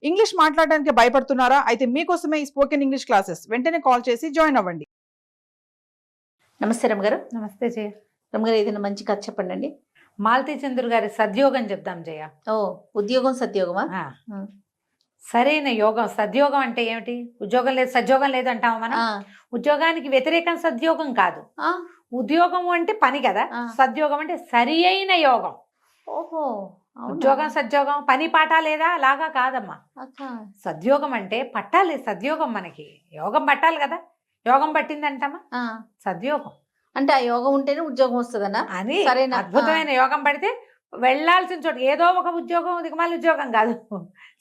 English మాట్లాడడానికి భయపడుతున్నారా? అయితే మీకోసమే ఈ స్పోకెన్ ఇంగ్లీష్ క్లాసెస్. వెంటనే కాల్ చేసి జాయిన్ అవ్వండి. నమస్తే రమగారు. నమస్తే జయ. రమగారు, ఏదైనా మంచి కథ చెప్పండి. మాలతీ చంద్రు గారి సద్యోగం చెప్దాం జయ. ఓ, ఉద్యోగం సద్యోగమా? సరైన యోగం. సద్యోగం అంటే ఏమిటి? ఉద్యోగం లేదు సద్యోగం లేదు అంటాము మనం. ఉద్యోగానికి వ్యతిరేకం సద్యోగం కాదు. ఉద్యోగం అంటే పని కదా. సద్యోగం అంటే సరి అయిన యోగం. ఓహో, ఉద్యోగం సద్యోగం పని పాట లేదా అలాగా కాదమ్మా. సద్యోగం అంటే పట్టాలి. సద్యోగం మనకి యోగం పట్టాలి కదా. యోగం పట్టిందంటామా సద్యోగం అంటే ఆ యోగం ఉంటేనే ఉద్యోగం వస్తుందన్నా అని. అద్భుతమైన యోగం పడితే వెళ్లాల్సిన చోటు ఏదో ఒక ఉద్యోగం దిగమాలి ఉద్యోగం కాదు.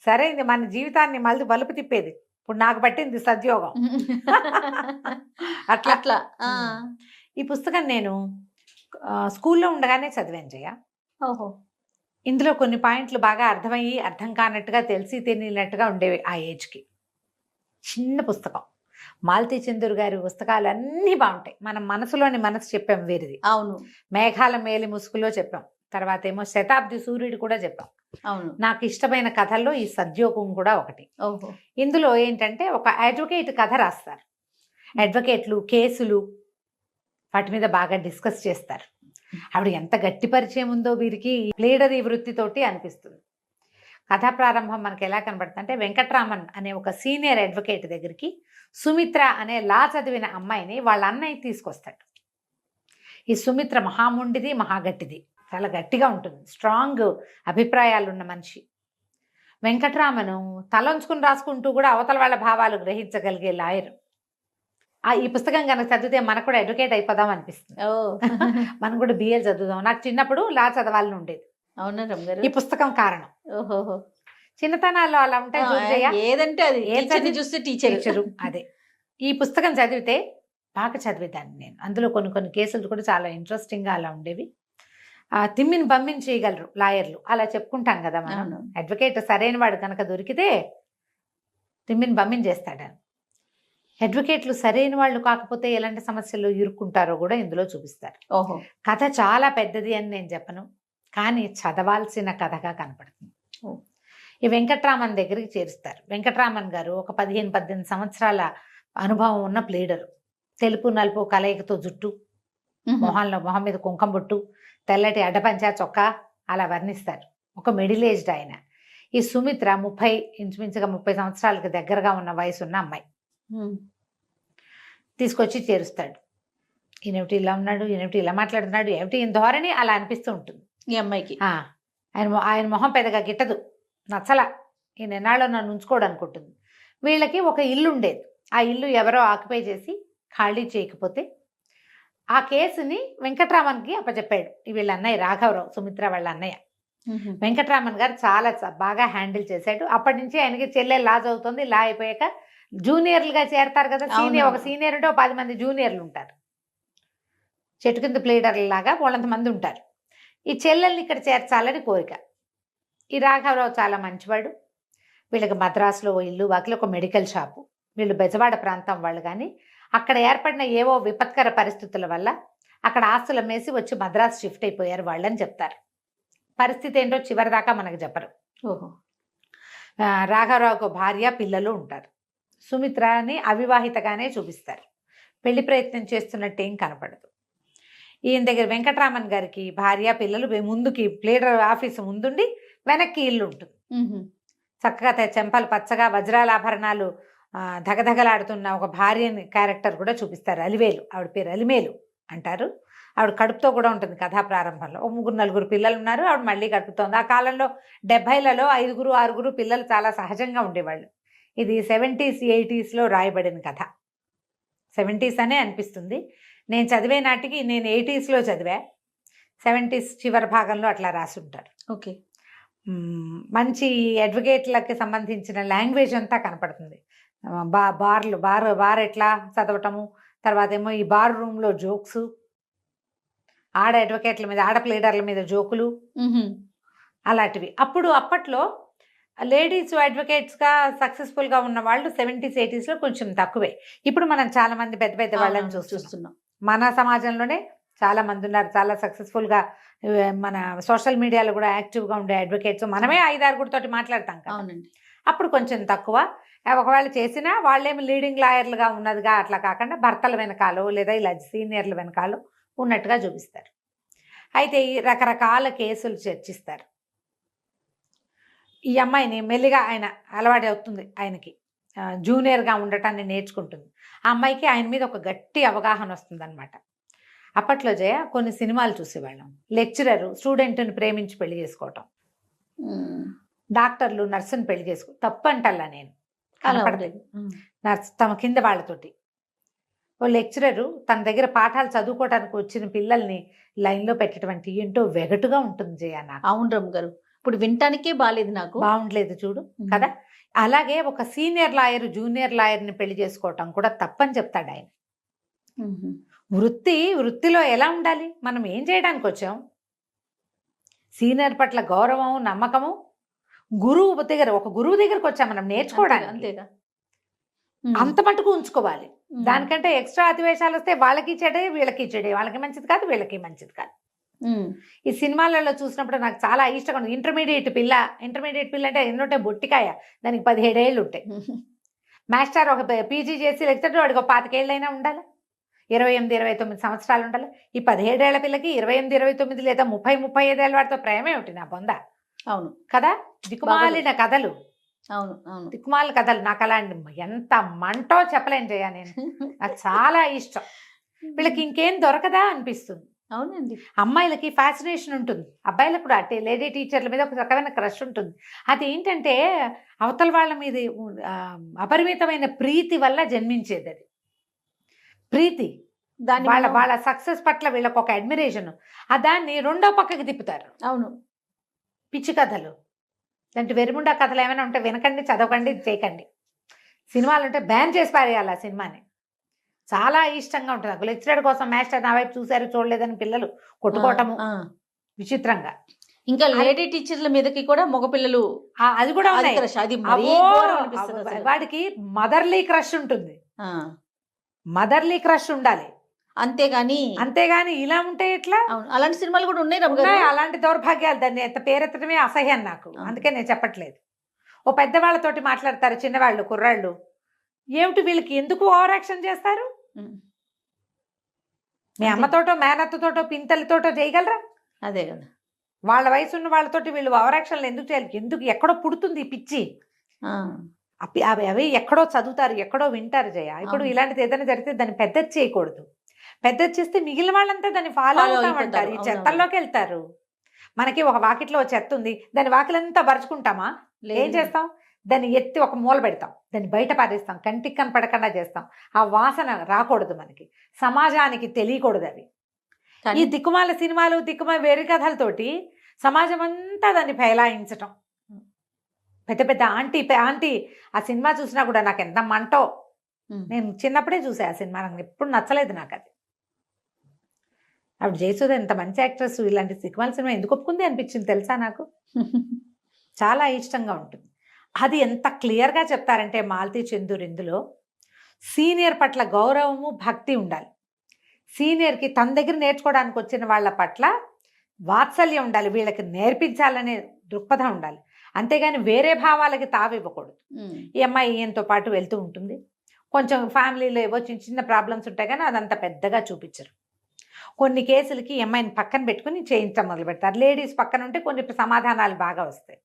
సరైంది మన జీవితాన్ని మళ్ళీ బలుపు తిప్పేది. ఇప్పుడు నాకు పట్టింది సద్యోగం. అట్లా అట్లా. ఈ పుస్తకం నేను స్కూల్లో ఉండగానే చదివాను జయ. ఓహో. ఇందులో కొన్ని పాయింట్లు బాగా అర్థమయ్యి అర్థం కానట్టుగా తెలిసి తెలియనట్టుగా ఉండేవి ఆ ఏజ్కి. చిన్న పుస్తకం. మాలతీ చంద్రు గారి పుస్తకాలు అన్నీ బాగుంటాయి. మనం మనసులోని మనసు చెప్పాం వీరిది. అవును. మేఘాల మేలి ముసుగులో చెప్పాం. తర్వాత ఏమో శతాబ్ది సూర్యుడు కూడా చెప్పాం. అవును. నాకు ఇష్టమైన కథల్లో ఈ సద్యోగం కూడా ఒకటి. ఓహో. ఇందులో ఏంటంటే ఒక అడ్వకేట్ కథ రాస్తారు. అడ్వకేట్లు కేసులు వాటి మీద బాగా డిస్కస్ చేస్తారు. ఆవిడ ఎంత గట్టి పరిచయం ఉందో వీరికి లీడరీ వృత్తితోటి అనిపిస్తుంది. కథా ప్రారంభం మనకి ఎలా కనబడుతుంది అంటే, వెంకట్రామన్ అనే ఒక సీనియర్ అడ్వకేట్ దగ్గరికి సుమిత్ర అనే లా చదివిన అమ్మాయిని వాళ్ళ అన్నయ్య తీసుకొస్తాడు. ఈ సుమిత్ర మహాముండిది, మహాగట్టిది, చాలా గట్టిగా ఉంటుంది, స్ట్రాంగ్ అభిప్రాయాలు ఉన్న మనిషి. వెంకట్రామను తలంచుకుని రాసుకుంటూ కూడా అవతల వాళ్ళ భావాలు గ్రహించగలిగే లాయర్. ఈ పుస్తకం కనుక చదివితే మనకు కూడా అడ్వకేట్ అయిపోదాం అనిపిస్తుంది. మనం కూడా బిఏలు చదువుదాం. నాకు చిన్నప్పుడు లా చదవాలని ఉండేది. అవునా రమగారు? ఈ పుస్తకం కారణం. ఓహో. చిన్నతనాల్లో అలా ఉంటాయి. ఏదంటే అది చూస్తే టీచరు. అదే ఈ పుస్తకం చదివితే బాగా చదివేదాన్ని నేను. అందులో కొన్ని కొన్ని కేసులు కూడా చాలా ఇంట్రెస్టింగ్గా అలా ఉండేవి. తిమ్మిని బమ్మిని చేయగలరు లాయర్లు, అలా చెప్పుకుంటాం కదా మనం. అడ్వకేట్ సరైన వాడు కనుక దొరికితే తిమ్మిని బమ్మిని చేస్తాడు. అడ్వకేట్లు సరైన వాళ్ళు కాకపోతే ఎలాంటి సమస్యలు ఇరుక్కుంటారో కూడా ఇందులో చూపిస్తారు. ఓహో. కథ చాలా పెద్దది అని నేను చెప్పను, కానీ చదవాల్సిన కథగా కనపడుతుంది. ఈ వెంకట్రామన్ దగ్గరికి చేరుస్తారు. వెంకట్రామన్ గారు ఒక 15-18 సంవత్సరాల అనుభవం ఉన్న ప్లీడరు. తెలుపు నలుపు కలయికతో జుట్టు, మొహం మీద కుంకం బొట్టు, తెల్లటి అడ్డపంచా చొక్కా అలా వర్ణిస్తారు. ఒక మిడిల్ ఏజ్డ్ ఆయన. ఈ సుమిత్ర ఇంచుమించుగా 30 సంవత్సరాలకు దగ్గరగా ఉన్న వయసు ఉన్న అమ్మాయి. తీసుకొచ్చి చేరుస్తాడు. ఈయనటి ఇలా ఉన్నాడు, ఈయనటి ఇలా మాట్లాడుతున్నాడు, ఏమిటి ఈయన ధోరణి అలా అనిపిస్తూ ఉంటుంది ఈ అమ్మాయికి. ఆయన మొహం పెద్దగా గిట్టదు, నచ్చల. ఈయన ఎన్నాళ్ళు నన్ను ఉంచుకోడు అనుకుంటుంది. వీళ్ళకి ఒక ఇల్లు ఉండేది. ఆ ఇల్లు ఎవరో ఆక్యుపై చేసి ఖాళీ చేయకపోతే ఆ కేసుని వెంకట్రామన్కి అప్పచెప్పాడు. వీళ్ళ అన్నయ్య రాఘవరావు, సుమిత్ర వాళ్ళ అన్నయ్య. వెంకట్రామన్ గారు చాలా బాగా హ్యాండిల్ చేశాడు. అప్పటి నుంచి ఆయనకి చెల్లె లా చదువుతుంది. లా అయిపోయాక జూనియర్లుగా చేరతారు కదా. ఒక సీనియర్ ఉంటే 10 మంది జూనియర్లు ఉంటారు. చెట్టు కింద ప్లేడర్ల లాగా వాళ్ళంతమంది ఉంటారు. ఈ చెల్లెల్ని ఇక్కడ చేర్చాలని కోరిక. ఈ రాఘవరావు చాలా మంచివాడు. వీళ్ళకి మద్రాసులో ఇల్లు, వాకిలి, ఒక మెడికల్ షాపు. వీళ్ళు బెజవాడ ప్రాంతం వాళ్ళు, కానీ అక్కడ ఏర్పడిన ఏవో విపత్కర పరిస్థితుల వల్ల అక్కడ ఆస్తులు అమ్మేసి వచ్చి మద్రాసు షిఫ్ట్ అయిపోయారు వాళ్ళని చెప్తారు. పరిస్థితి ఏంటో చివరిదాకా మనకు చెప్పరు. ఓహో. రాఘవరావుకు భార్య, పిల్లలు ఉంటారు. సుమిత్రని అవివాహితగానే చూపిస్తారు. పెళ్లి ప్రయత్నం చేస్తున్నట్టు ఏం కనపడదు. ఈయన దగ్గర వెంకట్రామన్ గారికి భార్య, పిల్లలు, ముందుకి ప్లేడర్ ఆఫీసు ముందుండి వెనక్కి ఇల్లు ఉంటుంది. చక్కగా చెంపలు పచ్చగా వజ్రాల ఆభరణాలు ధగధగలాడుతున్న ఒక భార్యని క్యారెక్టర్ కూడా చూపిస్తారు. అలివేలు, ఆవిడ పేరు అలిమేలు అంటారు. ఆవిడ కడుపుతో కూడా ఉంటుంది కథా ప్రారంభంలో. 3-4 పిల్లలు ఉన్నారు, ఆవిడ మళ్ళీ కడుపుతోంది. ఆ కాలంలో 70లలో 5-6 పిల్లలు చాలా సహజంగా ఉండేవాళ్ళు. ఇది 70s 80sలో రాయబడిన కథ. 70s అనే అనిపిస్తుంది. నేను చదివే నాటికి నేను 80sలో చదివా. 70s చివరి భాగంలో అట్లా రాసి ఉంటారు. ఓకే. మంచి అడ్వకేట్లకి సంబంధించిన లాంగ్వేజ్ అంతా కనపడుతుంది. బార్ ఎట్లా చదవటము, తర్వాత ఏమో ఈ బార్ రూమ్లో జోక్స్, ఆడ అడ్వకేట్ల మీద, ఆడ ప్లేడర్ల మీద జోకులు, అలాంటివి. అప్పట్లో లేడీస్ అడ్వకేట్స్గా సక్సెస్ఫుల్గా ఉన్న వాళ్ళు 70s 80sలో కొంచెం తక్కువే. ఇప్పుడు మనం చాలా మంది పెద్ద పెద్ద వాళ్ళని చూస్తున్నాం. మన సమాజంలోనే చాలా మంది ఉన్నారు చాలా సక్సెస్ఫుల్గా. మన సోషల్ మీడియాలో కూడా యాక్టివ్గా ఉండే అడ్వకేట్స్ మనమే 5-6 తోటి మాట్లాడతాం కదా. అప్పుడు కొంచెం తక్కువ. ఒకవేళ చేసినా వాళ్ళేమి లీడింగ్ లాయర్లుగా ఉన్నదిగా అట్లా కాకుండా భర్తల వెనకాలో లేదా ఇలా సీనియర్ల వెనకాలో ఉన్నట్టుగా చూపిస్తారు. అయితే ఈ రకరకాల కేసులు చర్చిస్తారు. ఈ అమ్మాయిని మెల్లిగా ఆయన అలవాటు అవుతుంది, ఆయనకి జూనియర్గా ఉండటాన్ని నేర్చుకుంటుంది. ఆ అమ్మాయికి ఆయన మీద ఒక గట్టి అవగాహన వస్తుంది అనమాట. అప్పట్లో జయ కొన్ని సినిమాలు చూసేవాళ్ళం. లెక్చరరు స్టూడెంట్ని ప్రేమించి పెళ్లి చేసుకోవటం, డాక్టర్లు నర్సుని పెళ్లి చేసుకో తప్పంటల్లా నేను కనపడలేదు. నర్స్ తమ కింద వాళ్ళతోటి ఓ లెక్చరరు తన దగ్గర పాఠాలు చదువుకోవడానికి వచ్చిన పిల్లల్ని లైన్లో పెట్టటువంటి ఏంటో వెగటుగా ఉంటుంది జయ నాకు. అవును రమ్మ గారు, ఇప్పుడు వినటానికే బాగాలేదు నాకు. బాగుండలేదు చూడు కదా. అలాగే ఒక సీనియర్ లాయర్ జూనియర్ లాయర్ని పెళ్లి చేసుకోవటం కూడా తప్పని చెప్తాడు ఆయన. వృత్తిలో ఎలా ఉండాలి, మనం ఏం చేయడానికి వచ్చాం, సీనియర్ పట్ల గౌరవం నమ్మకము, గురువు దగ్గర ఒక గురువు దగ్గరకు వచ్చాం మనం నేర్చుకోవడానికి, అంతేగా అంత మటుకు ఉంచుకోవాలి. దానికంటే ఎక్స్ట్రా అతివేశాలు వస్తే వాళ్ళకి చెడే వీళ్ళకి చెడే, వాళ్ళకి మంచిది కాదు వీళ్ళకి మంచిది కాదు. ఈ సినిమాలలో చూసినప్పుడు నాకు చాలా ఇష్టంగా ఉంది. ఇంటర్మీడియట్ పిల్ల అంటే ఎన్నుంటే బొట్టికాయ, దానికి 17 ఏళ్ళు ఉంటాయి. మాస్టర్ ఒక పీజీ చేసి లెక్చర్ వాడికి ఒక 25 ఏళ్ళైనా ఉండాలి, 28-29 సంవత్సరాలు ఉండాలి. ఈ 17 ఏళ్ల పిల్లకి 28-29 లేదా 30-35 ఏళ్ళ వాడితో ప్రేమే ఒకటి నా బొంద. అవును కదా, దిక్కుమాలిన కథలు. అవును అవును దిక్కుమాల కథలు నాకు అలాంటి ఎంత మంటో చెప్పలేను జయ. నేను నాకు చాలా ఇష్టం. వీళ్ళకి ఇంకేం దొరకదా అనిపిస్తుంది. అవునండి, అమ్మాయిలకి ఫ్యాసినేషన్ ఉంటుంది, అబ్బాయిలకు కూడా అంటే లేడీ టీచర్ల మీద ఒక రకమైన క్రష్ ఉంటుంది. అది ఏంటంటే అవతల వాళ్ళ మీద అపరిమితమైన ప్రీతి వల్ల జన్మించేది. అది ప్రీతి, దాని వాళ్ళ సక్సెస్ పట్ల వీళ్ళకి ఒక అడ్మిరేషన్, దాన్ని రెండో పక్కకి తిప్పుతారు. అవును, పిచ్చి కథలు అంటే వెరిముండా కథలు ఏమైనా ఉంటే వినకండి, చదవకండి, చేయకండి. సినిమాలు అంటే బ్యాన్ చేసి పారేయాలి ఆ సినిమాని. చాలా ఇష్టంగా ఉంటుంది నాకు. లెక్చరర్ కోసం మాస్టర్ నా వైపు చూసారు చూడలేదని పిల్లలు కొట్టుకోవటము విచిత్రంగా. ఇంకా లేడీ టీచర్ల మీదకి కూడా మగపిల్లలు అది కూడా ఉన్నాయి. అది వాడికి మదర్లీ క్రష్ ఉంటుంది, మదర్లీ క్రష్ ఉండాలి. అంతేగాని ఇలా ఉంటే ఎట్లా? అలాంటి సినిమాలు కూడా ఉన్నాయి. అలాంటి దౌర్భాగ్యాలు, దాన్ని ఎంత పేరెత్తడమే అసహ్యం నాకు. అందుకే నేను చెప్పట్లేదు. ఓ పెద్దవాళ్ళతోటి మాట్లాడతారు, చిన్నవాళ్ళు కుర్రాళ్ళు ఏమిటి వీళ్ళకి ఎందుకు ఓవర్ యాక్షన్ చేస్తారు? మీ అమ్మతోటో మేనత్తతోటో పింతలతోటో చేయగలరా? అదే కదా, వాళ్ళ వయసు ఉన్న వాళ్ళతోటి వీళ్ళు ఓవర్ యాక్షన్లు ఎందుకు చేయాలి? ఎందుకు? ఎక్కడో పుడుతుంది ఈ పిచ్చి. అవి ఎక్కడో చదువుతారు, ఎక్కడో వింటారు జయ. ఇప్పుడు ఇలాంటిది ఏదైనా జరిగితే దాన్ని పెద్దది చేయకూడదు. పెద్దది చేస్తే మిగిలిన వాళ్ళంతా దాన్ని ఫాలో అవుతామంటారు, ఈ చెత్తల్లోకి వెళ్తారు. మనకి ఒక వాకిట్లో చెత్త ఉంది, దాని వాకిలంతా పరుచుకుంటామా? ఏం చేస్తాం? దాన్ని ఎత్తి ఒక మూల పెడతాం, దాన్ని బయట పారేస్తాం, కంటికి కనపడకుండా చేస్తాం. ఆ వాసన రాకూడదు మనకి, సమాజానికి తెలియకూడదు అవి. ఈ దిక్కుమాల సినిమాలు దిక్కుమాల వేరే కథలతోటి సమాజం అంతా దాన్ని ఫైలాయించటం. పెద్ద పెద్ద ఆంటీ ఆ సినిమా చూసినా కూడా నాకు ఎంత మంటో. నేను చిన్నప్పుడే చూసా ఆ సినిమా, నాకు ఎప్పుడు నచ్చలేదు నాకు అది. అప్పుడు జయసుధ ఎంత మంచి యాక్ట్రెస్, ఇలాంటి దిక్కుమాల సినిమా ఎందుకు ఒప్పుకుంది అనిపించింది తెలుసా నాకు. చాలా ఇష్టంగా ఉంటుంది. అది ఎంత క్లియర్గా చెప్తారంటే మాలతీ చందూర్ ఇందులో సీనియర్ పట్ల గౌరవము భక్తి ఉండాలి. సీనియర్కి తన దగ్గర నేర్చుకోవడానికి వచ్చిన వాళ్ళ పట్ల వాత్సల్యం ఉండాలి, వీళ్ళకి నేర్పించాలనే దృక్పథం ఉండాలి. అంతేగాని వేరే భావాలకి తావివ్వకూడదు. ఈ అమ్మాయి ఈయనతో పాటు వెళ్తూ ఉంటుంది. కొంచెం ఫ్యామిలీలో ఏవో చిన్న చిన్న ప్రాబ్లమ్స్ ఉంటాయి కానీ అదంతా పెద్దగా చూపించరు. కొన్ని కేసులకి ఈ అమ్మాయిని పక్కన పెట్టుకుని చేయించడం మొదలు పెడతారు. లేడీస్ పక్కన ఉంటే కొన్ని సమాధానాలు బాగా వస్తాయి.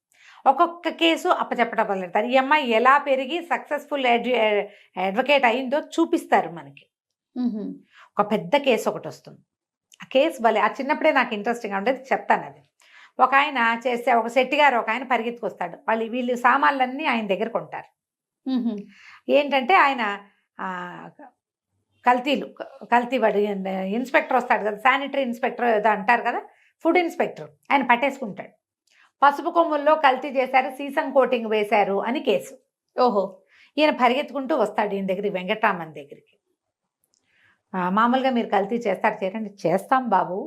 ఒక్కొక్క కేసు అప్పచెప్పడం మొదలు పెడతారు. ఈ అమ్మాయి ఎలా పెరిగి సక్సెస్ఫుల్ అడ్వకేట్ అయిందో చూపిస్తారు మనకి. ఒక పెద్ద కేసు ఒకటి వస్తుంది. ఆ కేసు భలే, ఆ చిన్నప్పుడే నాకు ఇంట్రెస్టింగ్గా ఉండేది, చెప్తాను అది. ఒక ఆయన చేస్తే ఒక శెట్టి గారు ఒక ఆయన పరిగెత్తుకొస్తాడు. వీళ్ళు సామాన్లన్నీ ఆయన దగ్గర కొంటారు. ఏంటంటే ఆయన కల్తీ వాడు ఇన్స్పెక్టర్ వస్తాడు కదా, శానిటరీ ఇన్స్పెక్టర్ ఏదో అంటారు కదా, ఫుడ్ ఇన్స్పెక్టర్, ఆయన పట్టేసుకుంటాడు. పసుపు కొమ్ముల్లో కల్తీ చేశారు, సీసం కోటింగ్ వేశారు అని కేసు. ఓహో. ఈయన పరిగెత్తుకుంటూ వస్తాడు ఈయన దగ్గరికి, వెంకటరామన్ దగ్గరికి. మామూలుగా మీరు కల్తీ చేస్తారు చేయండి. చేస్తాం బాబు,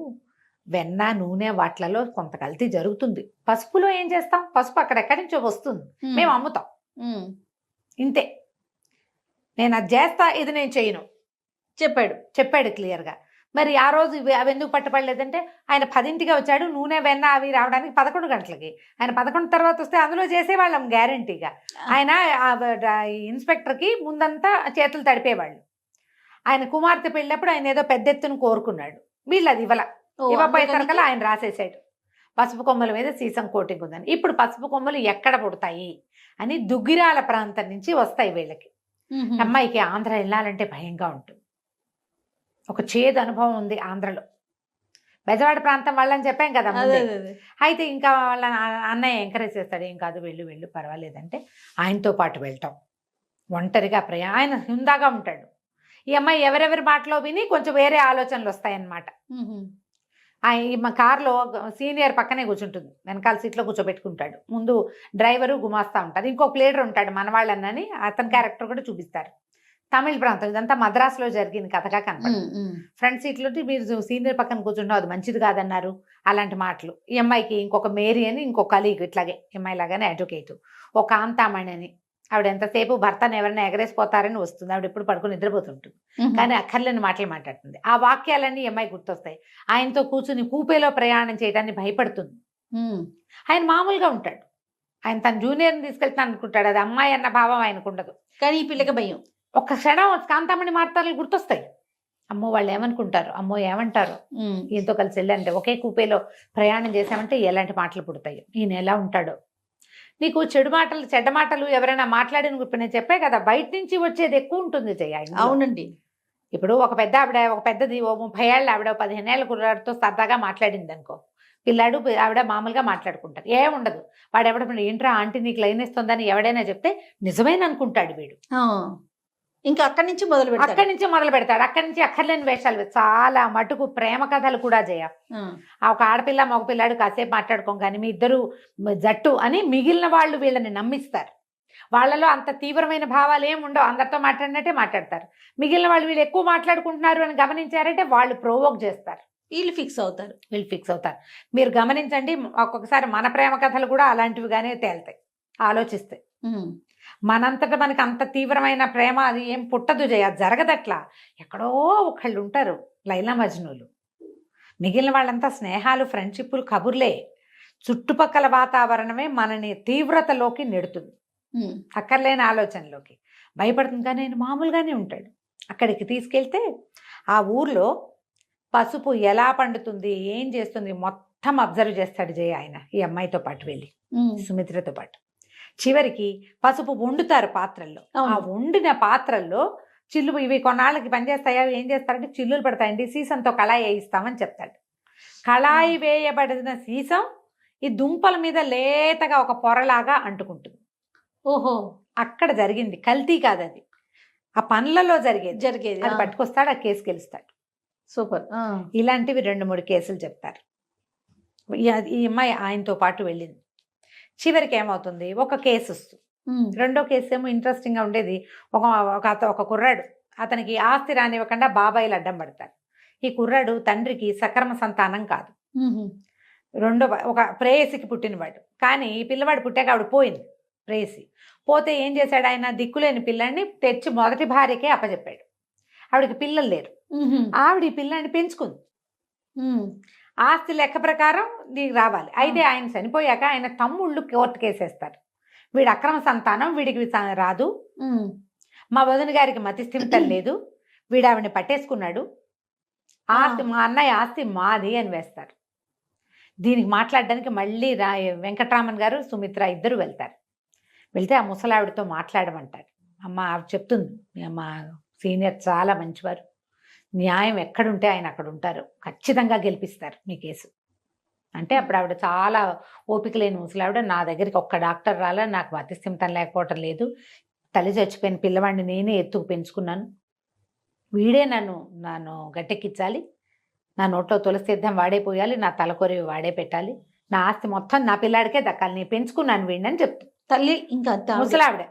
వెన్న నూనె వాటిలలో కొంత కల్తీ జరుగుతుంది. పసుపులో ఏం చేస్తాం? పసుపు అక్కడెక్కడి నుంచో వస్తుంది, మేము అమ్ముతాం, ఇంతే. నేను అది చేస్తా, ఇది నేను చేయను చెప్పాడు క్లియర్గా. మరి ఆ రోజు అవి ఎందుకు పట్టుపడలేదంటే ఆయన 10ంటికి వచ్చాడు, నూనె వెన్న అవి రావడానికి 11 గంటలకి. ఆయన 11 తర్వాత వస్తే అందులో చేసేవాళ్ళం గ్యారంటీగా. ఆయన ఇన్స్పెక్టర్కి ముందంతా చేతులు తడిపేవాళ్ళు. ఆయన కుమార్తె పెళ్ళినప్పుడు ఆయన ఏదో పెద్ద ఎత్తున కోరుకున్నాడు, వీళ్ళు అది ఇవ్వపోయేసరికల్లా ఆయన రాసేసాడు పసుపు కొమ్మల మీద సీసం కోటింగ్ ఉందని. ఇప్పుడు పసుపు కొమ్మలు ఎక్కడ పుడతాయి అని దుగ్గిరాల ప్రాంతం నుంచి వస్తాయి వీళ్ళకి. అమ్మాయికి ఆంధ్ర వెళ్ళాలంటే భయంగా ఉంటుంది, ఒక చేదు అనుభవం ఉంది ఆంధ్రలో. బెజవాడ ప్రాంతం వాళ్ళని చెప్పాం కదా ముందే. అయితే ఇంకా వాళ్ళ అన్నయ్య ఎంకరేజ్ చేస్తాడు, ఏం కాదు వెళ్ళు వెళ్ళు పర్వాలేదంటే ఆయనతో పాటు వెళ్తాం. ఒంటరిగా ఆయన హుందాగా ఉంటాడు. ఈ అమ్మాయి ఎవరెవరి మాటలో విని కొంచెం వేరే ఆలోచనలు వస్తాయన్నమాట. మా కారులో సీనియర్ పక్కనే కూర్చుంటుంది, వెనకాల సీట్లో కూర్చోబెట్టుకుంటాడు, ముందు డ్రైవరు గుమాస్తా ఉంటారు, ఇంకో ప్లేడర్ ఉంటాడు మనవాళ్ళని, అతని క్యారెక్టర్ కూడా చూపిస్తారు. తమిళ ప్రాంతం, ఇదంతా మద్రాసులో జరిగిన కథగా కనపడుతుంది. ఫ్రంట్ సీట్లో మీరు సీనియర్ పక్కన కూర్చుంటాం, అది మంచిది కాదన్నారు, అలాంటి మాటలు. ఈ అమ్మాయికి ఇంకొక మేరీ అని ఇంకొక కలీగ్, ఇట్లాగే అమ్మాయి లాగానే అడ్వకేట్, ఒక కాంతామణి అని ఆవిడ ఎంతసేపు భర్తను ఎవరైనా ఎగరేసిపోతారని వస్తుంది, ఆవిడ ఎప్పుడు పడుకుని నిద్రపోతుంటుంది, కానీ అక్కర్లేని మాటలు మాట్లాడుతుంది. ఆ వాక్యాలన్నీ అమ్మాయి గుర్తొస్తాయి. ఆయనతో కూర్చుని కూపేలో ప్రయాణం చేయడానికి భయపడుతుంది. ఆయన మామూలుగా ఉంటాడు, ఆయన తన జూనియర్ని తీసుకెళ్తాను అనుకుంటాడు, అది అమ్మాయి అన్న భావం ఆయనకు ఉండదు. కానీ ఈ పిల్లకి భయం. ఒక్క క్షణం కాంతామణి మాటలు గుర్తొస్తాయి. అమ్మో వాళ్ళు ఏమనుకుంటారు, అమ్మో ఏమంటారు, ఈయనతో కలిసి వెళ్ళంటే ఒకే కూపేలో ప్రయాణం చేసామంటే ఎలాంటి మాటలు పుడతాయి, ఈయన ఎలా ఉంటాడో. నీకు చెడు మాటలు చెడ్డ మాటలు ఎవరైనా మాట్లాడిన ఇప్పుడు నేను చెప్పే కదా, బయట నుంచి వచ్చేది ఎక్కువ ఉంటుంది జయ. అవునండి. ఇప్పుడు ఒక పెద్దది 30 ఏళ్ళ ఆవిడ 15 ఏళ్ళ కుర్రాడితో సరదాగా మాట్లాడింది అనుకో, పిల్లాడు ఆవిడ మామూలుగా మాట్లాడుకుంటారు, ఏముండదు. వాడు ఎవడ ఏంట్రా ఆంటీ నీకు లైన్ ఇస్తుందని ఎవడైనా చెప్తే నిజమేన అనుకుంటాడు వీడు. ఇంకా అక్కడి నుంచి మొదలు పెడతాడు. అక్కడి నుంచి అక్కర్లేని వేషాలు, చాలా మటుకు ప్రేమ కథలు కూడా జయ. ఒక ఆడపిల్ల మగ పిల్లాడు కాసేపు మాట్లాడుకోం కానీ మీ ఇద్దరు జట్టు అని మిగిలిన వాళ్ళు వీళ్ళని నమ్మిస్తారు. వాళ్ళలో అంత తీవ్రమైన భావాలు ఏమి ఉండవు, అందరితో మాట్లాడినట్టే మాట్లాడతారు. మిగిలిన వాళ్ళు వీళ్ళు ఎక్కువ మాట్లాడుకుంటున్నారు అని గమనించారంటే వాళ్ళు ప్రోవోక్ చేస్తారు, వీళ్ళు ఫిక్స్ అవుతారు. మీరు గమనించండి, ఒక్కొక్కసారి మన ప్రేమ కథలు కూడా అలాంటివిగానే తేలుతాయి ఆలోచిస్తే. మనంతటా మనకి అంత తీవ్రమైన ప్రేమ అది ఏం పుట్టదు జయ, జరగదట్లా. ఎక్కడో ఒకళ్ళు ఉంటారు లైలా మజ్నూలు, మిగిలిన వాళ్ళంతా స్నేహాలు, ఫ్రెండ్షిప్లు, కబుర్లే. చుట్టుపక్కల వాతావరణమే మనని తీవ్రతలోకి నెడుతుంది, అక్కర్లేని ఆలోచనలోకి భయపడుతుంది. కానీ ఆయన మామూలుగానే ఉంటాడు. అక్కడికి తీసుకెళ్తే ఆ ఊర్లో పసుపు ఎలా పండుతుంది, ఏం చేస్తుంది మొత్తం అబ్జర్వ్ చేస్తాడు జయ ఆయన, ఈ అమ్మాయితో పాటు వెళ్ళి సుమిత్రతో పాటు. చివరికి పసుపు వండుతారు పాత్రల్లో, ఆ వండిన పాత్రల్లో చిల్లు ఇవి కొన్నాళ్ళకి పనిచేస్తాయా, ఏం చేస్తారంటే చిల్లులు పడతాయండి, సీసంతో కళాయి వేయిస్తామని చెప్తాడు. కళాయి వేయబడిన సీసం ఈ దుంపల మీద లేతగా ఒక పొరలాగా అంటుకుంటుంది. ఓహో, అక్కడ జరిగింది, కల్తీ కాదు అది, ఆ పనులలో జరిగేది. అది పట్టుకొస్తాడు, ఆ కేసు గెలుస్తాడు. సూపర్. ఇలాంటివి 2-3 కేసులు చెప్తారు. ఈ అమ్మాయి ఆయనతో పాటు వెళ్ళింది. చివరికి ఏమవుతుంది, ఒక కేసు వస్తుంది. రెండో కేసు ఏమో ఇంట్రెస్టింగ్గా ఉండేది. ఒక కుర్రాడు, అతనికి ఆస్తి రానివ్వకుండా బాబాయిలు అడ్డం పడతారు. ఈ కుర్రాడు తండ్రికి సక్రమ సంతానం కాదు, ఒక ప్రేయసికి పుట్టినవాడు. కానీ ఈ పిల్లవాడు పుట్టాక ఆవిడ పోయింది, ప్రేయసి పోతే ఏం చేశాడు ఆయన, దిక్కులేని పిల్లాడిని తెచ్చి మొదటి భార్యకే అప్పచెప్పాడు. ఆవిడకి పిల్లలు లేరు, ఆవిడ ఈ పిల్లాడిని పెంచుకుంది. ఆస్తి లెక్క ప్రకారం దీనికి రావాలి. అయితే ఆయన చనిపోయాక ఆయన తమ్ముళ్ళు కోర్టు కేసేస్తారు, వీడు అక్రమ సంతానం, వీడికి రాదు, మా వదిన గారికి మతిస్థిమితం లేదు, వీడు ఆవిడని పట్టేసుకున్నాడు, ఆస్తి మా అన్నయ్య ఆస్తి మాది అని వేస్తారు. దీనికి మాట్లాడడానికి మళ్ళీ వెంకటరామన్ గారు సుమిత్ర ఇద్దరు వెళ్తారు. వెళ్తే ఆ ముసలావిడితో మాట్లాడమంటారు. అమ్మ ఆవిడ చెప్తుంది, మా సీనియర్ చాలా మంచివారు, న్యాయం ఎక్కడుంటే ఆయన అక్కడ ఉంటారు, ఖచ్చితంగా గెలిపిస్తారు మీ కేసు అంటే. అప్పుడు ఆవిడ చాలా ఓపిక లేని ముసలావిడ, నా దగ్గరికి ఒక్క డాక్టర్ రాలా, నాకు మతిస్థిమితం లేకపోవటం లేదు, తల్లి చచ్చిపోయిన పిల్లవాడిని నేనే ఎత్తుకు పెంచుకున్నాను, వీడే నన్ను గట్టెక్కించాలి, నా నోట్లో తులసి తీర్థం వాడే పోయాలి, నా తలకొరి వాడే పెట్టాలి, నా ఆస్తి మొత్తం నా పిల్లాడికే దక్కాలి, నేను పెంచుకున్నాను వీడిని అని చెప్తాను తల్లి. ఇంకా ముసలావిడ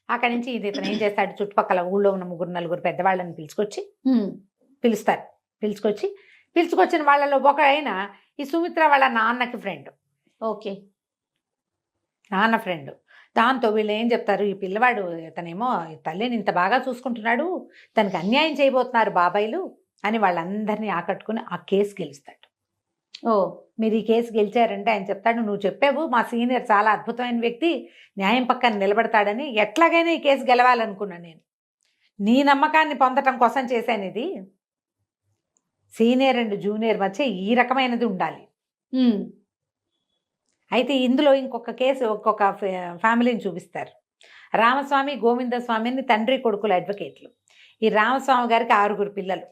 అక్కడి నుంచి ఇతను ఏం చేస్తాడు, చుట్టుపక్కల ఊళ్ళో ఉన్న 3-4 పెద్దవాళ్ళని పిలుచుకొచ్చిన వాళ్ళలో ఒక ఆయన ఈ సుమిత్ర వాళ్ళ నాన్నకి ఫ్రెండ్. ఓకే, నాన్న ఫ్రెండ్. దాంతో వీళ్ళు ఏం చెప్తారు, ఈ పిల్లవాడు ఇతనేమో తల్లిని ఇంత బాగా చూసుకుంటున్నాడు, తనకి అన్యాయం చేయబోతున్నారు బాబాయిలు, అని వాళ్ళందరినీ ఆకట్టుకుని ఆ కేసు గెలుస్తాడు. ఓ మీరు ఈ కేసు గెలిచారంటే ఆయన చెప్తాడు, నువ్వు చెప్పావు మా సీనియర్ చాలా అద్భుతమైన వ్యక్తి, న్యాయం పక్కన నిలబడతాడని. ఎట్లాగైనా ఈ కేసు గెలవాలనుకున్నాను నేను. నీ నమ్మకాన్ని పొందటం కోసం చేశాను ఇది. సీనియర్ అండ్ జూనియర్ మధ్య ఈ రకమైనది ఉండాలి. అయితే ఇందులో ఇంకొక కేసు, ఒక్కొక్క ఫ్యామిలీని చూపిస్తారు. రామస్వామి, గోవిందస్వామిని తండ్రి కొడుకుల అడ్వకేట్లు. ఈ రామస్వామి గారికి 6 పిల్లలు.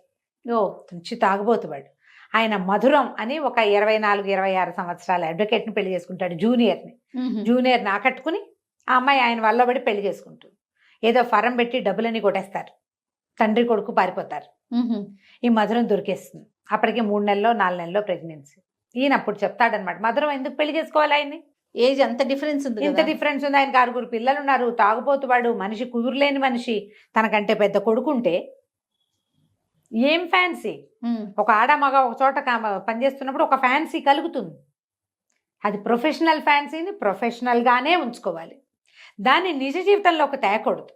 మంచి తాగుబోతువాడు. ఆయన మధురం అని ఒక 24-26 సంవత్సరాల అడ్వకేట్ని పెళ్లి చేసుకుంటాడు. జూనియర్ని ఆకట్టుకుని ఆ అమ్మాయి ఆయన వల్లబడి పెళ్లి చేసుకుంటుంది. ఏదో ఫరం పెట్టి డబ్బులన్నీ కొట్టేస్తారు. తండ్రి కొడుకు పారిపోతారు. ఈ మధురం దొరికేస్తుంది. అప్పటికి 3 నెలలో 4 నెలలో ప్రెగ్నెన్సీ. ఈయన అప్పుడు చెప్తాడనమాట, మధురం ఎందుకు పెళ్లి చేసుకోవాలి ఆయన్ని, ఏజ్ అంత డిఫరెన్స్ ఉంది, ఇంత డిఫరెన్స్ ఉంది, ఆయనకు 6 పిల్లలు ఉన్నారు, తాగుపోతువాడు, మనిషి కుదురులేని మనిషి, తనకంటే పెద్ద కొడుకుంటే ఏం ఫ్యాన్సీ. ఒక ఆడ మగ ఒక చోట పనిచేస్తున్నప్పుడు ఒక ఫ్యాన్సీ కలుగుతుంది. అది ప్రొఫెషనల్ ఫ్యాన్సీని ప్రొఫెషనల్గానే ఉంచుకోవాలి, దాన్ని నిజ జీవితంలోకి తేకూడదు.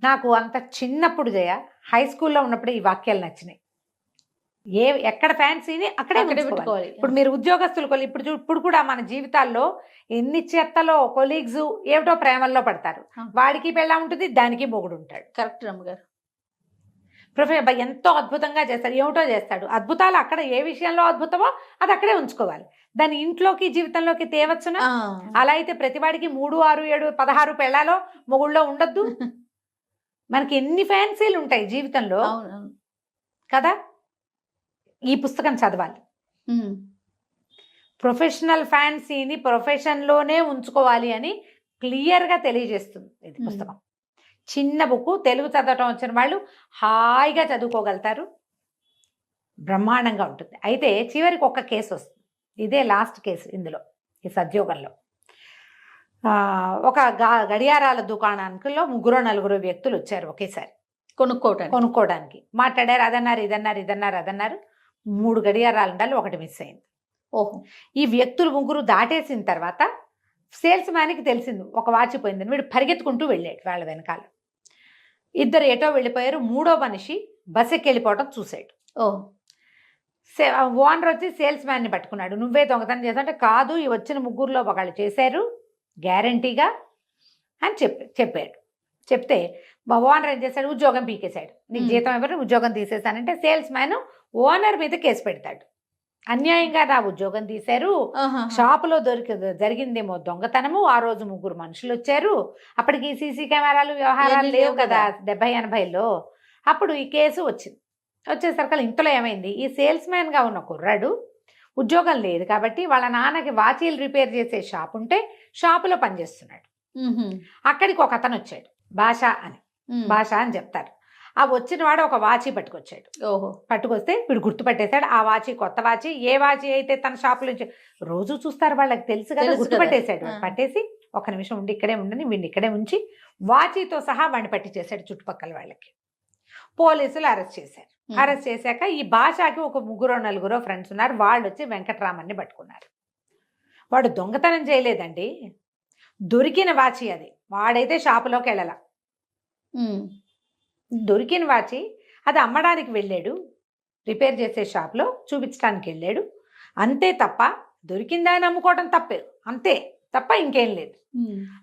నాకు అంత చిన్నప్పుడు జయ హై స్కూల్లో ఉన్నప్పుడు ఈ వాక్యాలు నచ్చినాయి. ఎక్కడ ఫ్యాన్సీని అక్కడే పెట్టుకోవాలి. ఇప్పుడు మీరు ఉద్యోగస్తులు ఇప్పుడు కూడా మన జీవితాల్లో ఎన్ని చెత్తలో కొలీగ్స్ ఏమిటో ప్రేమల్లో పడతారు. వాడికి పెళ్ళా ఉంటుంది, దానికి మొగుడు ఉంటాడు. కరెక్ట్ రమ్మగారు. ఎంతో అద్భుతంగా చేస్తాడు, ఏమిటో చేస్తాడు. అద్భుతాలు అక్కడ ఏ విషయంలో అద్భుతమో అది అక్కడే ఉంచుకోవాలి, దాన్ని ఇంట్లోకి జీవితంలోకి తేవచ్చునా? అలా అయితే ప్రతివాడికి 3, 6, 7, 16 పెళ్ళాలో మొగుళ్ళో ఉండొద్దు. మనకి ఎన్ని ఫ్యాన్సీలు ఉంటాయి జీవితంలో కదా. ఈ పుస్తకం చదవాలి. ప్రొఫెషనల్ ఫ్యాన్సీని ప్రొఫెషన్లోనే ఉంచుకోవాలి అని క్లియర్గా తెలియజేస్తుంది ఇది పుస్తకం. చిన్న బుక్, తెలుగు చదవటం వచ్చిన వాళ్ళు హాయిగా చదువుకోగలుగుతారు, బ్రహ్మాండంగా ఉంటుంది. అయితే చివరికి ఒక కేసు వస్తుంది, ఇదే లాస్ట్ కేసు ఇందులో, ఈ సద్యోగంలో. ఒక గడియారాల దుకాణానికిలో 3-4 వ్యక్తులు వచ్చారు ఒకేసారి కొనుక్కోవడానికి. మాట్లాడారు, అదన్నారు ఇదన్నారు. 3 గడియారాలు ఉండాలి, ఒకటి మిస్ అయింది. ఈ వ్యక్తులు 3 దాటేసిన తర్వాత సేల్స్ మ్యాన్కి తెలిసింది ఒక వాచ్ పోయిందని. వీడు పరిగెత్తుకుంటూ వెళ్ళాడు వాళ్ళ వెనకాల. 2 ఎటో వెళ్ళిపోయారు. 3వ మనిషి బస్ ఎక్కి వెళ్ళిపోవటం చూశాడు. ఓనర్ వచ్చి సేల్స్ మ్యాన్ని పట్టుకున్నాడు. నువ్వే దొంగతనం చేసావు అంటే, కాదు, ఈ వచ్చిన 3లో ఒకళ్ళు చేశారు గ్యారంటీగా అని చెప్పాడు. చెప్తే మా ఓనర్ ఏం చేశాడు, ఉద్యోగం పీకేశాడు. నీకు జీతం ఎవరు, ఉద్యోగం తీసేశానంటే సేల్స్ మ్యాన్ ఓనర్ మీద కేసు పెడతాడు. అన్యాయంగా నా ఉద్యోగం తీశారు, షాపులో జరిగిందేమో దొంగతనము, ఆ రోజు 3 మనుషులు వచ్చారు, అప్పటికి సీసీ కెమెరాలు వ్యవహారాలు లేవు కదా 70-80లో. అప్పుడు ఈ కేసు వచ్చింది. వచ్చేసరికి ఇంతలో ఏమైంది, ఈ సేల్స్ మ్యాన్గా ఉన్న కుర్రాడు ఉద్యోగం లేదు కాబట్టి వాళ్ళ నాన్నకి వాచీలు రిపేర్ చేసే షాప్ ఉంటే షాపులో పనిచేస్తున్నాడు. అక్కడికి ఒక అతను వచ్చాడు, భాష అని చెప్తారు. ఆ వచ్చిన వాడు ఒక వాచి పట్టుకొచ్చాడు. పట్టుకొస్తే వీడు గుర్తుపట్టేశాడు. ఆ వాచి కొత్త వాచి, ఏ వాచి అయితే తన షాపులో రోజు చూస్తారు వాళ్ళకి తెలుసు కదా, గుర్తుపట్టేశాడు. పట్టేసి 1 నిమిషం ఉండి ఇక్కడే ఉండని వీడిని ఇక్కడే ఉంచి వాచితో సహా వాడిని పట్టి చేశాడు చుట్టుపక్కల వాళ్ళకి. పోలీసులు అరెస్ట్ చేశారు. అరెస్ట్ చేశాక ఈ భాషకి ఒక 3-4 ఫ్రెండ్స్ ఉన్నారు. వాళ్ళు వచ్చి వెంకట్రామన్ని పట్టుకున్నారు. వాడు దొంగతనం చేయలేదండి, దొరికిన వాచి అది. వాడైతే షాపులోకి వెళ్ళాల, దొరికిన వాచి అది అమ్మడానికి వెళ్ళాడు, రిపేర్ చేసే షాప్లో చూపించడానికి వెళ్ళాడు, అంతే తప్ప దొరికిందా అని అమ్ముకోవడం తప్పే, అంతే తప్ప ఇంకేం లేదు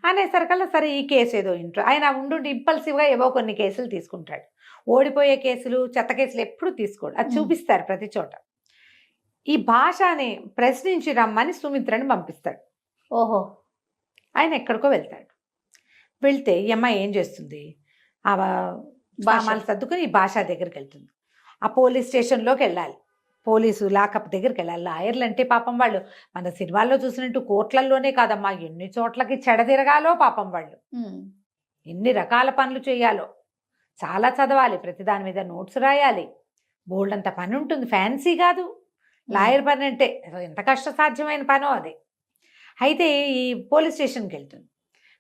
అనేసరికల్లా సరే ఈ కేసు ఏదో ఇంట్లో ఆయన ఉండి ఇంపల్సివ్గా ఏవో కొన్ని కేసులు తీసుకుంటాడు. ఓడిపోయే కేసులు, చెత్త కేసులు ఎప్పుడు తీసుకోడు, అది చూపిస్తారు ప్రతి చోట. ఈ భాషని ప్రశ్నించి రమ్మని సుమిత్రని పంపిస్తాడు. ఆయన ఎక్కడికో వెళ్తాడు. వెళ్తే ఈ అమ్మాయి ఏం చేస్తుంది, ఆ సామాన్లు సర్దుకుని ఈ భాష దగ్గరికి వెళ్తుంది. ఆ పోలీస్ స్టేషన్లోకి వెళ్ళాలి, పోలీసు లాకప్ దగ్గరికి వెళ్ళాలి. లాయర్లు అంటే పాపం వాళ్ళు మన సినిమాల్లో చూసినట్టు కోర్టులలోనే కాదమ్మా, ఎన్ని చోట్లకి చెడతిరగాలో పాపం వాళ్ళు, ఎన్ని రకాల పనులు చేయాలో, చాలా చదవాలి, ప్రతి దాని మీద నోట్స్ రాయాలి, బోల్డ్ అంత పని ఉంటుంది. ఫ్యాన్సీ కాదు లాయర్ పని అంటే, ఎంత కష్టసాధ్యమైన పనో అది. అయితే ఈ పోలీస్ స్టేషన్కి వెళ్తుంది.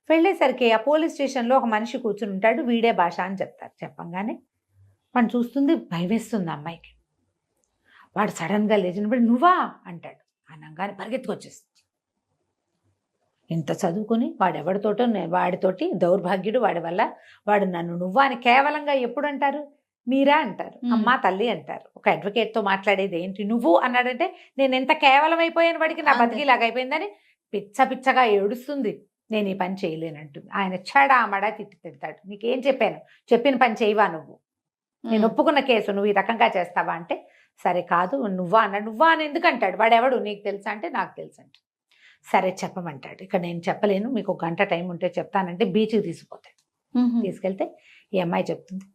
వెళ్ళేసరికి ఆ పోలీస్ స్టేషన్లో ఒక మనిషి కూర్చుని ఉంటాడు, వీడే భాష అని చెప్తారు. చెప్పంగానే వాడిని చూస్తుంది, భయమేస్తుంది అమ్మాయికి. వాడు సడన్గా లేచినప్పుడు నువ్వా అంటాడు. అనగానే పరిగెత్తుకొచ్చేస్తుంది. ఇంత చదువుకుని వాడితోటి దౌర్భాగ్యుడు, వాడి వల్ల వాడు నన్ను నువ్వా అని కేవలంగా ఎప్పుడు అంటారు, మీరా అంటారు, అమ్మా తల్లి అంటారు. ఒక అడ్వకేట్ తో మాట్లాడేది ఏంటి నువ్వు అన్నాడంటే నేను ఎంత కేవలం అయిపోయాను వాడికి, నా అంతే. బతికిలాగా అయిపోయిందని పిచ్చ పిచ్చగా ఏడుస్తుంది. నేను ఈ పని చేయలేనంటుంది. ఆయన చెడామడా తిడతాడు. నీకేం చెప్పాను, చెప్పిన పని చేయవా నువ్వు, నేను ఒప్పుకున్న కేసు నువ్వు ఈ రకంగా చేస్తావా అంటే సరే కాదు నువ్వా అన్నాడు. నువ్వా అని ఎందుకు అంటాడు, వాడెవడు నీకు తెలుసా అంటే నాకు తెలుసు అంట. సరే చెప్పమంటాడు. ఇక్కడ నేను చెప్పలేను, మీకు ఒక గంట టైం ఉంటే చెప్తానంటే బీచ్కి తీసుకుపోతాడు. తీసుకెళ్తే ఈ అమ్మాయి చెప్తుంది,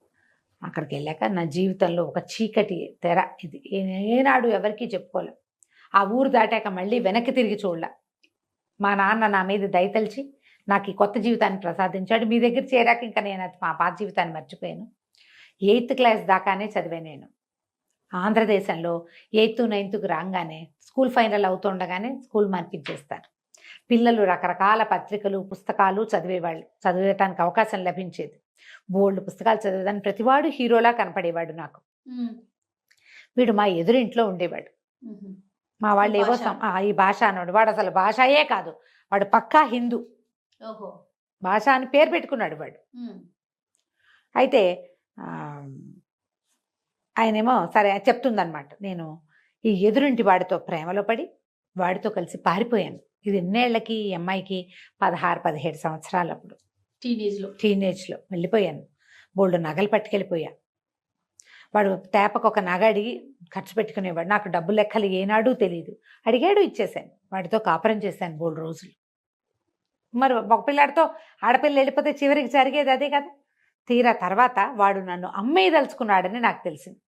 అక్కడికి వెళ్ళాక నా జీవితంలో ఒక చీకటి తెర ఇది, ఏనాడు ఎవరికీ చెప్పుకోలే. ఆ ఊరు దాటాక మళ్ళీ వెనక్కి తిరిగి చూడలే. మా నాన్న నా మీద దయతలిచి నాకు ఈ కొత్త జీవితాన్ని ప్రసాదించాడు. మీ దగ్గర చేరాక ఇంకా నేను అది మా పాత జీవితాన్ని మర్చిపోయాను. 8th క్లాస్ దాకానే చదివాను నేను. ఆంధ్రదేశంలో 8th 9th రాగానే స్కూల్ ఫైనల్ అవుతుండగానే స్కూల్ మార్పించేస్తారు. పిల్లలు రకరకాల పత్రికలు పుస్తకాలు చదివేవాళ్ళు, చదివేటానికి అవకాశం లభించేది. బోల్డ్ పుస్తకాలు చదివేదాన్ని ప్రతివాడు హీరోలా కనపడేవాడు నాకు. వీడు మా ఎదురింట్లో ఉండేవాడు. మా వాళ్ళు ఏవో ఈ భాష అన్నాడు. వాడు అసలు భాషయే కాదు, వాడు పక్కా హిందూ. భాష అని పేరు పెట్టుకున్నాడు వాడు. అయితే ఆయనేమో సరే చెప్తుందనమాట, నేను ఈ ఎదురింటి వాడితో ప్రేమలో పడి వాడితో కలిసి పారిపోయాను. ఇది ఎన్నేళ్లకి, ఈ అమ్మాయికి 16-17 సంవత్సరాలు. అప్పుడు టీనేజ్లో వెళ్ళిపోయాను. బోల్డ్ నగలు పట్టుకెళ్ళిపోయా. వాడు తేపకు ఒక నగ అడిగి ఖర్చు పెట్టుకునేవాడు. నాకు డబ్బు లెక్కలు ఏనాడూ తెలియదు. అడిగాడు, ఇచ్చేసాను. వాడితో కాపురం చేశాను బోల్డ్ రోజులు. మరి ఒక పిల్లాడితో ఆడపిల్ల వెళ్ళిపోతే చివరికి జరిగేది అదే కదా. తీరా తర్వాత వాడు నన్ను అమ్మేయదలుచుకున్నాడని నాకు తెలిసింది.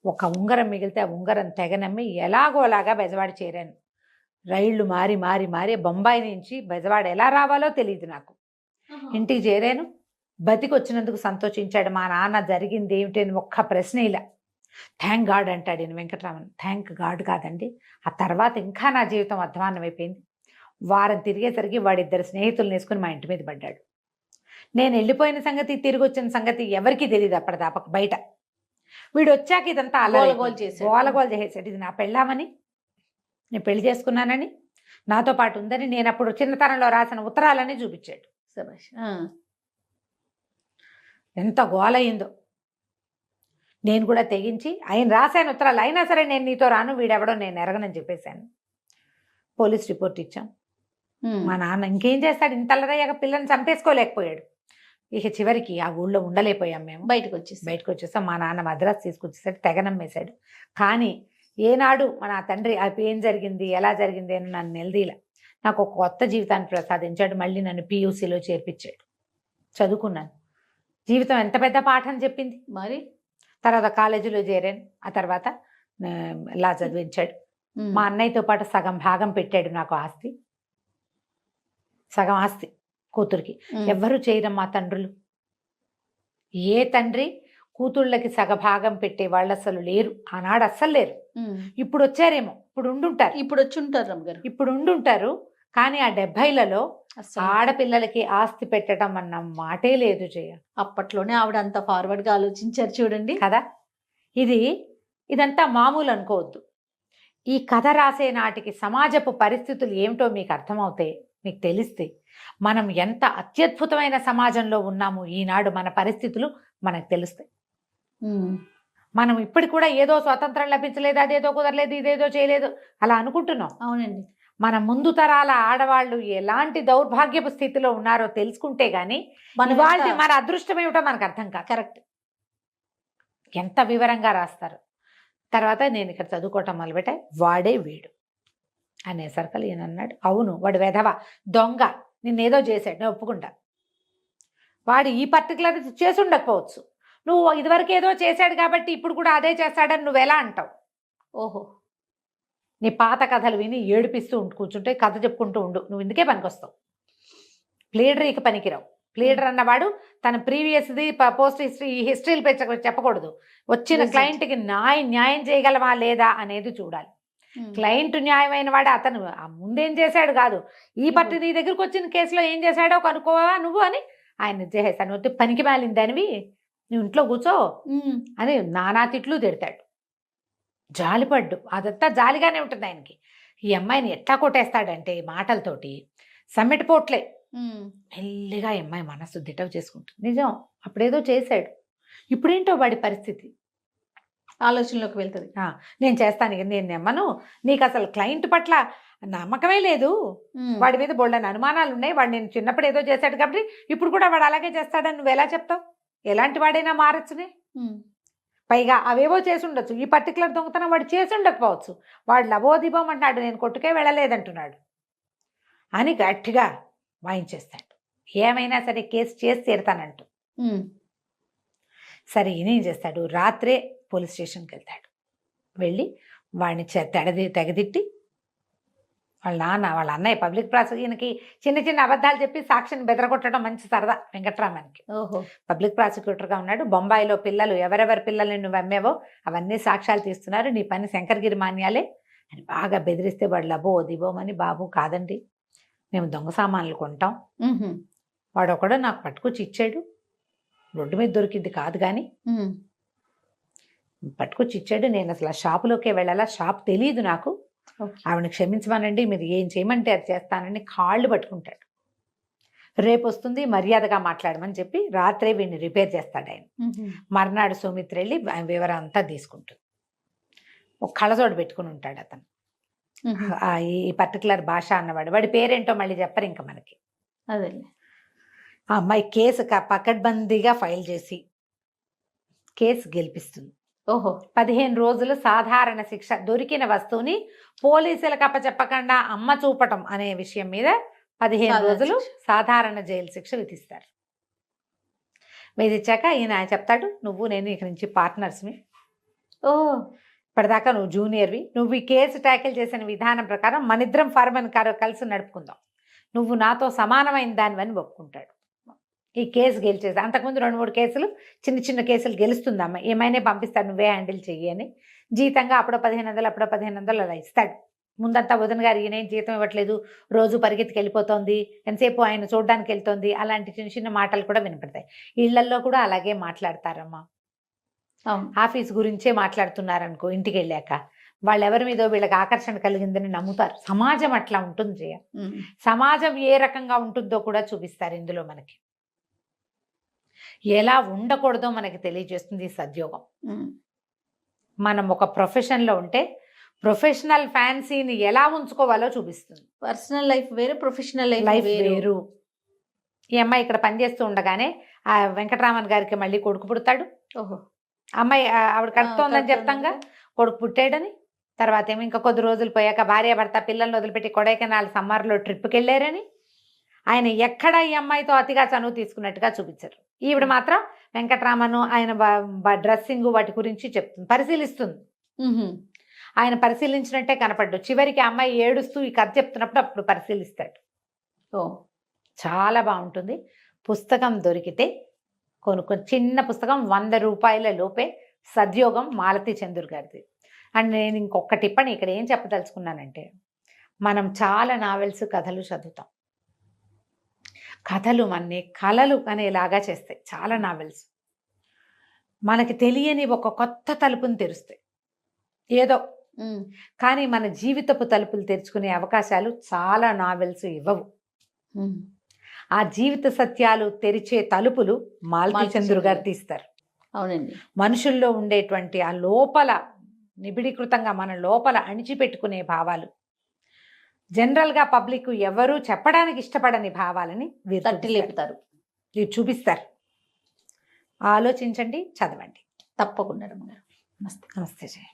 ఒక ఉంగరం మిగిలితే ఆ ఉంగరం తెగనమ్మి ఎలాగోలాగా బెజవాడ చేరాను. రైళ్లు మారి మారి మారి బొంబాయి నుంచి బెజవాడ ఎలా రావాలో తెలియదు నాకు. ఇంటికి చేరాను. బతికి వచ్చినందుకు సంతోషించాడు మా నాన్న. జరిగింది ఏమిటి అని ఒక్క ప్రశ్న ఇలా. థ్యాంక్ గాడ్ అంటాడు ఈయన వెంకటరామన్. థ్యాంక్ గాడ్ కాదండి, ఆ తర్వాత ఇంకా నా జీవితం అధ్వాన్నం అయిపోయింది. వారం తిరిగేసరికి వాడిద్దరు స్నేహితులను వేసుకుని మా ఇంటి మీద పడ్డాడు. నేను వెళ్ళిపోయిన సంగతి, తిరిగి వచ్చిన సంగతి ఎవరికీ తెలియదు అప్పటిదాకా బయట. వీడు వచ్చాక ఇదంతా గోలగోలు చేసాడు. ఇది నా పెళ్ళామని, నేను పెళ్లి చేసుకున్నానని, నాతో పాటు ఉందని, నేను అప్పుడు చిన్నతనంలో రాసిన ఉత్తరాలని చూపించాడు. ఎంత గోలయిందో. నేను కూడా తెగించి ఆయన రాశాను ఉత్తరాలు. అయినా సరే నేను నీతో రాను, వీడెవడో నేను ఎరగనని చెప్పేశాను. పోలీస్ రిపోర్ట్ ఇచ్చాం. మా నాన్న ఇంకేం చేస్తాడు, ఇంతల్లరయ్యాక పిల్లని చంపేసుకోలేకపోయాడు. ఇక చివరికి ఆ ఊళ్ళో ఉండలేకపోయాం మేము. బయటకు వచ్చేసాం. మా నాన్న మద్రాసు తీసుకొచ్చేసాడు, తెగనమ్మేశాడు. కానీ ఏనాడు మన తండ్రి ఏం జరిగింది, ఎలా జరిగింది అని నన్ను నిలదీల. నాకు ఒక కొత్త జీవితాన్ని ప్రసాదించాడు. మళ్ళీ నన్ను PUCలో చేర్పించాడు. చదువుకున్నాను. జీవితం ఎంత పెద్ద పాఠం చెప్పింది. మరి తర్వాత కాలేజీలో చేరాను. ఆ తర్వాత లా చదివించాడు. మా అన్నయ్యతో పాటు సగం భాగం పెట్టాడు నాకు ఆస్తి. సగం ఆస్తి కూతురికి. ఎవ్వరూ చేయరమ్మా తండ్రులు. ఏ తండ్రి కూతుళ్ళకి సగభాగం పెట్టే వాళ్ళు అసలు లేరు. ఆనాడు అస్సలు లేరు. ఇప్పుడు వచ్చారేమో, ఇప్పుడు ఉండుంటారు. ఇప్పుడు ఉండుంటారు. కానీ ఆ 70లలో ఆడపిల్లలకి ఆస్తి పెట్టడం అన్న మాటే లేదు జయ. అప్పట్లోనే ఆవిడ అంత ఫార్వర్డ్ గా ఆలోచించారు చూడండి కదా. ఇదంతా మామూలు అనుకోవద్దు. ఈ కథ రాసే నాటికి సమాజపు పరిస్థితులు ఏమిటో మీకు అర్థమవుతాయి, మీకు తెలిస్తే మనం ఎంత అత్యద్భుతమైన సమాజంలో ఉన్నాము ఈనాడు, మన పరిస్థితులు మనకు తెలుస్తాయి. మనం ఇప్పటికి కూడా ఏదో స్వాతంత్రం లభించలేదు, అదేదో కుదరలేదు, ఇదేదో చేయలేదు అలా అనుకుంటున్నాం. అవునండి. మన ముందు తరాల ఆడవాళ్ళు ఎలాంటి దౌర్భాగ్యపు స్థితిలో ఉన్నారో తెలుసుకుంటే గానీ మన అదృష్టం ఏమిటో మనకు అర్థం కాదు. కరెక్ట్. ఎంత వివరంగా రాస్తారు. తర్వాత నేను ఇక్కడ చదువుకోవటం మొదలుపెట్టా. వాడే వీడు అనేసరికి ఈయన అన్నాడు, అవును వాడు వెధవ దొంగ, నిన్నేదో చేశాడు, నేను ఒప్పుకుంటా. వాడు ఈ పర్టికులర్ చేసి ఉండకపోవచ్చు, నువ్వు ఇదివరకు ఏదో చేశాడు కాబట్టి ఇప్పుడు కూడా అదే చేస్తాడని నువ్వు ఎలా అంటావు? ఓహో, నీ పాత కథలు విని ఏడిపిస్తూ కూర్చుంటే కథ చెప్పుకుంటూ ఉండు, నువ్వు ఇందుకే పనికొస్తావు. ప్లీడరీకి పనికిరావు. ప్లీడర్ అన్నవాడు తన ప్రీవియస్ది పోస్ట్ హిస్టరీ ఈ హిస్టరీలు చెప్పకూడదు. వచ్చిన క్లయింట్కి న్యాయం చేయగలమా లేదా అనేది చూడాలి. క్లయింట్ న్యాయమైన వాడు అతను ముందేం చేశాడు కాదు, ఈ పట్టు నీ దగ్గరకు వచ్చిన కేసులో ఏం చేశాడో కనుక్కోవా నువ్వు అని ఆయన చేసేస్తాను. వచ్చి పనికి మాలిందానివి, నువ్వు ఇంట్లో కూర్చో అని నానా తిట్లు తిడతాడు. జాలిపడ్డు, అదంతా జాలిగానే ఉంటుంది ఆయనకి. ఈ అమ్మాయిని ఎట్లా కొట్టేస్తాడంటే మాటలతోటి సమ్మెటిపోట్లే. మెల్లిగా ఈ అమ్మాయి మనసు దిటవు చేసుకుంటుంది. నిజం, అప్పుడేదో చేశాడు, ఇప్పుడేంటో వాడి పరిస్థితి. ఆలోచనలోకి వెళ్తుంది. నేను చేస్తాను, ఇక నేను నమ్మను, నీకు అసలు క్లయింట్ పట్ల నమ్మకమే లేదు, వాడి మీద బోల్డని అనుమానాలు ఉన్నాయి, వాడు నేను చిన్నప్పుడు ఏదో చేశాడు కాబట్టి ఇప్పుడు కూడా వాడు అలాగే చేస్తాడని నువ్వు ఎలా చెప్తావు? ఎలాంటి వాడైనా మారచ్చునే. పైగా అవేవో చేసి ఉండొచ్చు, ఈ పర్టికులర్ దొంగతనం వాడు చేసి ఉండకపోవచ్చు, వాడు లబోదిబం అంటున్నాడు, నేను కొట్టుకే వెళ్ళలేదంటున్నాడు అని గట్టిగా వాయించేస్తాడు. ఏమైనా సరే కేసు చేసి తీరుతానంటూ. సరే ఈయనేం చేస్తాడు, రాత్రే పోలీస్ స్టేషన్కి వెళ్తాడు. వెళ్ళి వాడిని తెగదిట్టి వాళ్ళ అన్నయ్య పబ్లిక్ ప్రాసిక్యూషన్కి చిన్న చిన్న అబద్ధాలు చెప్పి సాక్షిని బెదరగొట్టడం మంచి సరదా వెంకట్రామన్కి. పబ్లిక్ ప్రాసిక్యూటర్గా ఉన్నాడు. బొంబాయిలో పిల్లలు ఎవరెవరి పిల్లల్ని నువ్వు అమ్మేవో అవన్నీ సాక్ష్యాలు తీస్తున్నారు, నీ పని శంకర్గిరి మాన్యాలే అని బాగా బెదిరిస్తే వాడు లబో దిబోమని, బాబు కాదండి మేము దొంగ సామాన్లు కొంటాం, వాడు ఒకడు నాకు పట్టుకొచ్చి ఇచ్చాడు, రోడ్డు మీద దొరికింది కాదు కానీ పట్టుకొచ్చి ఇచ్చాడు, నేను అసలు ఆ షాపులోకే వెళ్ళాలా, షాప్ తెలియదు నాకు, ఆవిడని క్షమించమనండి, మీరు ఏం చేయమంటే అది చేస్తానని కాళ్ళు పట్టుకుంటాడు. రేపు వస్తుంది మర్యాదగా మాట్లాడమని చెప్పి రాత్రే వీడిని రిపేర్ చేస్తాడు ఆయన. మర్నాడు సౌమిత్ర వెళ్ళి వివరం అంతా తీసుకుంటుంది. ఒక కళ్ళజోడు పెట్టుకుని ఉంటాడు అతను, ఈ పర్టికులర్ భాష అన్నవాడు. వాడి పేరేంటో మళ్ళీ చెప్పరు ఇంకా మనకి. అదే ఆ అమ్మాయి కేసు పకడ్బందీగా ఫైల్ చేసి కేసు గెలిపిస్తుంది. 15 రోజులు సాధారణ శిక్ష, దొరికిన వస్తువుని పోలీసులకు అప్పచెప్పకుండా అమ్మ చూపటం అనే విషయం మీద 15 రోజులు సాధారణ జైలు శిక్ష విధిస్తారు. విధించాక ఈయన చెప్తాడు, నువ్వు నేను ఇక నుంచి పార్ట్నర్స్మి, ఇప్పటిదాకా నువ్వు జూనియర్వి, నువ్వు ఈ కేసు ట్యాకిల్ చేసిన విధానం ప్రకారం మనిద్దరం ఫార్మన్ కలిసి నడుపుకుందాం, నువ్వు నాతో సమానమైన దానివని ఒప్పుకుంటాడు. ఈ కేసు గెలిచేసి అంతకుముందు 2-3 కేసులు చిన్న చిన్న కేసులు గెలుస్తుందమ్మ, ఏమైనా పంపిస్తాడు నువ్వే హ్యాండిల్ చెయ్యి అని. జీతంగా అప్పుడో 1500 అప్పుడో 1500 అలా ఇస్తాడు. ముందంతా వదిన గారు ఈయన జీతం ఇవ్వట్లేదు, రోజు పరిగెత్తికి వెళ్ళిపోతుంది, ఎంతసేపు ఆయన చూడడానికి వెళ్తుంది, అలాంటి చిన్న చిన్న మాటలు కూడా వినపడతాయి. ఇళ్లల్లో కూడా అలాగే మాట్లాడతారమ్మా. ఆఫీస్ గురించే మాట్లాడుతున్నారనుకో, ఇంటికి వెళ్ళాక వాళ్ళెవరి మీదో వీళ్ళకి ఆకర్షణ కలిగిందని నమ్ముతారు. సమాజం అట్లా ఉంటుంది జయ. సమాజం ఏ రకంగా ఉంటుందో కూడా చూపిస్తారు ఇందులో. మనకి ఎలా ఉండకూడదో మనకి తెలియజేస్తుంది సద్యోగం. మనం ఒక ప్రొఫెషన్లో ఉంటే ప్రొఫెషనల్ ఫ్యాన్సీని ఎలా ఉంచుకోవాలో చూపిస్తుంది. పర్సనల్ లైఫ్ వేరు, ప్రొఫెషనల్ లైఫ్ వేరు. ఈ అమ్మాయి ఇక్కడ పనిచేస్తూ ఉండగానే ఆ వెంకటరామన్ గారికి మళ్ళీ కొడుకు పుడతాడు. అమ్మాయి ఆవిడ కడుతోందని చెప్తాంగా, కొడుకు పుట్టాడని. తర్వాత ఏమో ఇంకా కొద్ది రోజులు పోయాక భార్యాభర్త పిల్లల్ని వదిలిపెట్టి కొడైకెనాల్ సమ్మర్లో ట్రిప్కి వెళ్ళారని. ఆయన ఎక్కడ ఈ అమ్మాయితో అతిగా చనువు తీసుకున్నట్టుగా చూపించారు. ఈవిడ మాత్రం వెంకటరామను ఆయన డ్రెస్సింగ్ వాటి గురించి చెప్తుంది, పరిశీలిస్తుంది. ఆయన పరిశీలించినట్టే కనపడ్డు. చివరికి అమ్మాయి ఏడుస్తూ ఈ కథ చెప్తున్నప్పుడు అప్పుడు పరిశీలిస్తాడు. చాలా బాగుంటుంది. పుస్తకం దొరికితే కొనుక్కొని, చిన్న పుస్తకం 100 రూపాయల లోపే, సద్యోగం, మాలతి చందూర్ గారిది. అండ్ నేను ఇంకొక టిప్పని ఇక్కడ ఏం చెప్పదలుచుకున్నానంటే, మనం చాలా నావెల్స్ కథలు చదువుతాం, కథలు మనని కలలు అనేలాగా చేస్తాయి. చాలా నావెల్స్ మనకి తెలియని ఒక కొత్త తలుపుని తెరుస్తాయి ఏదో. కానీ మన జీవితపు తలుపులు తెరుచుకునే అవకాశాలు చాలా నావెల్స్ ఇవ్వవు. ఆ జీవిత సత్యాలు తెరిచే తలుపులు మాలతి చందూర్ గారు తీస్తారు. అవునండి. మనుషుల్లో ఉండేటువంటి ఆ లోపల నిబిడీకృతంగా మన లోపల అణిచిపెట్టుకునే భావాలు, జనరల్గా పబ్లిక్ ఎవరూ చెప్పడానికి ఇష్టపడని భావాలని తట్టి లేపుతారు, వీరు చూపిస్తారు. ఆలోచించండి, చదవండి. తప్పకుండా. నమస్తే. నమస్తే జయ.